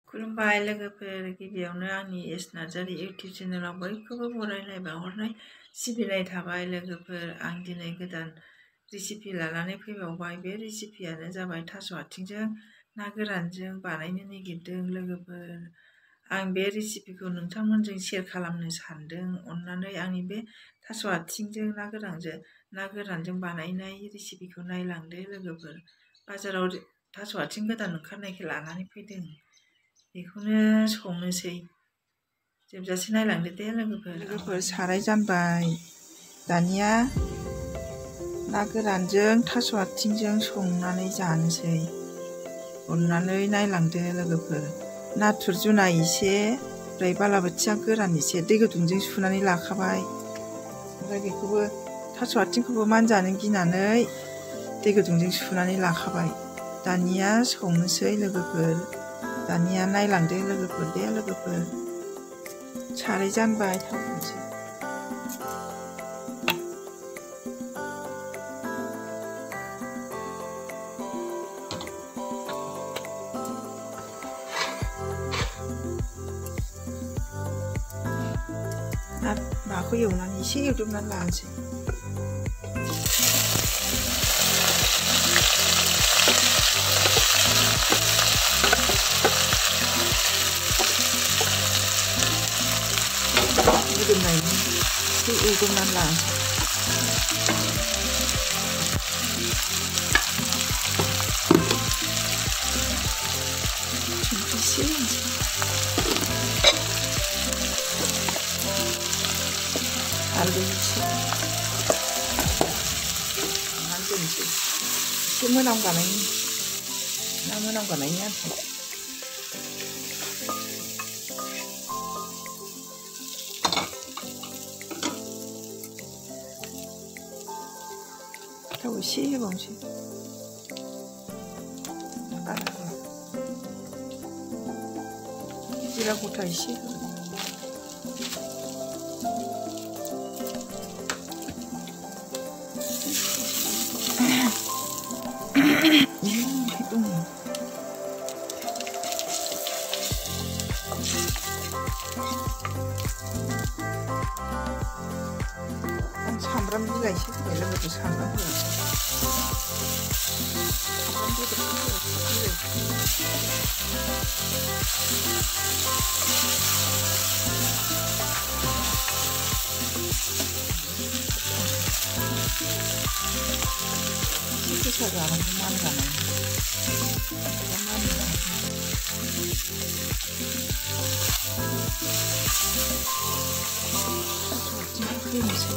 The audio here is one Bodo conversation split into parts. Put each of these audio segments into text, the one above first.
खुलुमबाय लोगोफोर, गिबियावनो आंनि एस नार्जारि इउटिउब चेनेलाव बयखौबो बरायनाय बावहरनाय सिबिनाय थाबाय लोगोफोर। आं दिनै गोदान रेसिपि लानानै फैबावबाय। बे रेसिपियानो जाबाय थास' आथिंजों ना गोरानजों बानायनो नागिरदों लोगोफोर। आं बे रेसिपिखौ नोंथांमोनजों शेयार खालामनो सानदों। अन्नानै आंनि बे थास' आथिंजों ना गोरानजों बानायनाय रेसिपिखौ नायलांदो लोगोफोर। बाजाराव थास' आथिं गोदान ओंखारनायखौ लानानै फैदों, बेखौनो संनोसै। जोबजासे नायलांदो दे लोगोफोर। साराय जानबाय। दानिया ना गोरानजों थास' आथिंजों संनानै जानोसै। अननानै नायलांदो लोगोफोर। नाथुर जुना एसे, ओमफ्राय बालाबोथिया गोरान एसे दै गुदुंजों सुनानै लाखाबाय। ओमफ्राय बेखौबो थास' आथिंखौबो मानजानो गिनानै दै गुदुंजों सुनानै लाखाबाय। दानिया संनोसै लोगोफोर। दानिया नायलांदो लोगोफोर दे लोगोफोर। साराय जानबाय, थाव होनोसै। नाखौ एवनानै एसे एवदबनानै लानोसै। मोदोमनायनि एसे एवदबनानै लानोसै। संख्रि एसे होनोसै। हालदै एसे संनानै दोनसै। एसे मोनामगानायनि आन्था। थाव एसे होबावनोसै। जिरा गथा एसे होबाय। सामब्राम बिलाइ एसे होबाय लोगोफोर। सामब्राम होआसै। सामब्राम बेदरखौ एसे गोसा जानांगौ, मानगानाय। होनोसै।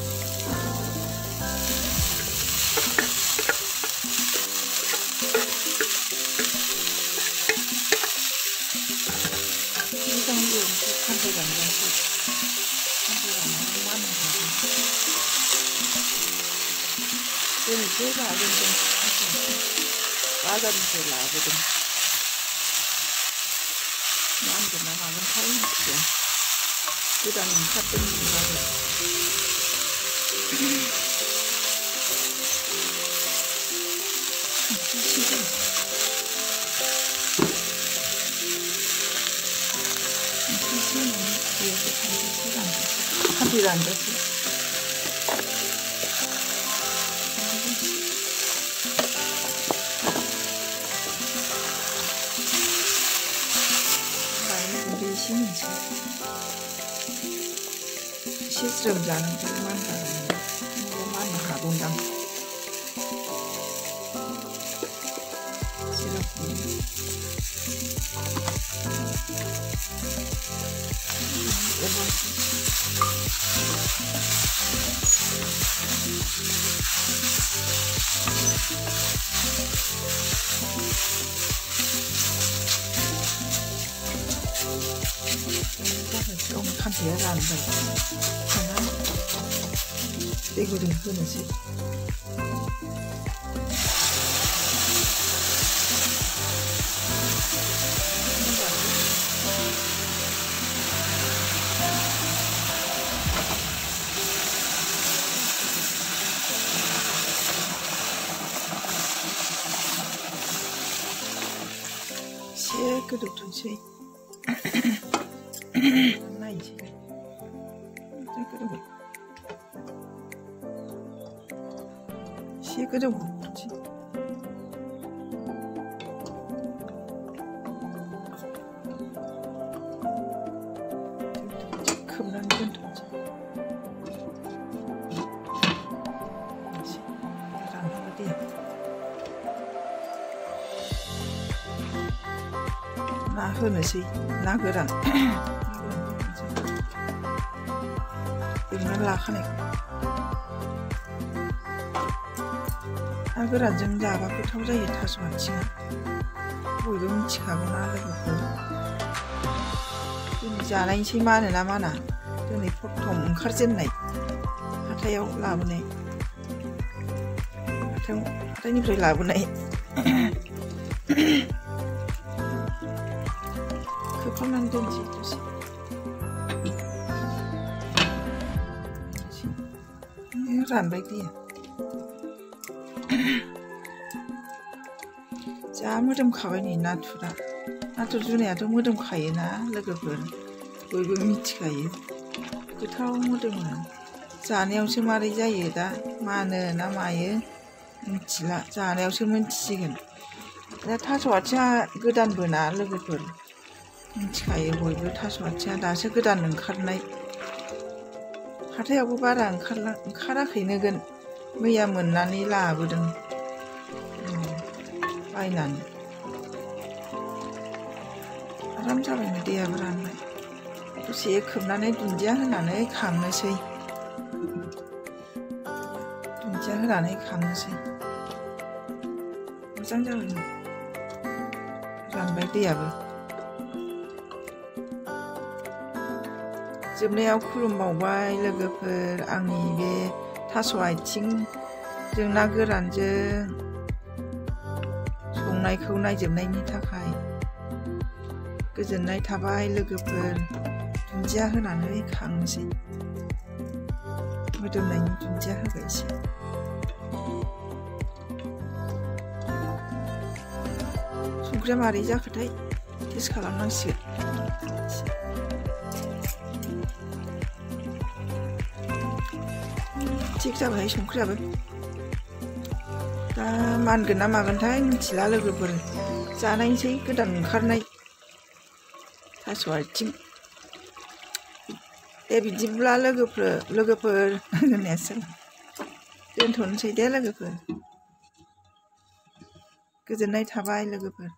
मोजां एवनोसै, खामफ्राइलांजासै। खामफ्राइलांनानै मानहोजोबसै। दिनैसो लाबोदों, बाजारनिफ्राय लाबोदों। मानगोन ना मागोनथाय मिथिया। गोदान ओंखारदों बाजाराव। खामफ्राइ रानजासै। गुन्दै एसे होनोसै। एसे ज्रोम जानांगौ, मानगानाय नङाबा माननो हागौदां। जिरा गुन्दै खामफ्राइया रानबाय। खांनानै दै गुदुं होनोसै। एसे गोदौथोंसै। नायनोसै एसे गोदौहोनोसै खोबनानै दोनथ'नोसै रानहोबाय दैया ना होनोसै ना गोरान एवनानै लाखानायखौ ना गोरानजों जाबा गोथाव जायो थास' आथिङा बयबो मिथिखागौ ना लोगोफोर दिनै जानायसै मानो ना माना दिनै प्रथम ओंखारजेननाय हाथायाव लाबोनाय हाथायनिफ्राय लाबोनाय खोबहाबनानै दोनसै दसे रानबाय दैया जा मोदोमखाबाय नै नाथुर जुनायाथ' मोदोमखायोना लोगोफोर बयबो मिथिखायो गोथाव मोदोमो जानायावसो मारै जायो दा मानो ना मायो मिथिला जानायावसो मिथिसिगोन दा थास' आथिङा गोदानबो ना लोगोफोर मिथिखायो बयबो थास' आथिङा दासो गोदान ओंखारनाय हाथायावबो बारा ओंखाराखैनो मैया मोननानै लाबोदों बायनानै आराम जाबायनो दैयाबो रानबाय दसे खोबनानै दुन्दिया होनानै खांनोसै मोजां जाबाय रानबाय दैयाबो जोबनायाव खुलुमबावबाय लोगोफोर आंनि बे थास' आथिंजों ना गोरानजों संनायखौ नायजोबनायनि थाखाय गोजोननाय थाबाय लोगोफोर दुन्दिया होनानै खांनोसै मोदोमनायनि दुन्दिया होबाय एसे संख्रिया मारै जाखोथाय टेस्ट खालामनांसिगोन थिग जाबाय संख्रियाबो दा मानगोन ना मागोनथाय मिथिला लोगोफोर जानायसै गोदान ओंखारनाय थास' आथिं दे बिदिब्ला लोगोफोर होननायासो दोनथ'नोसै दे लोगोफोर गोजोननाय थाबाय लोगोफोर।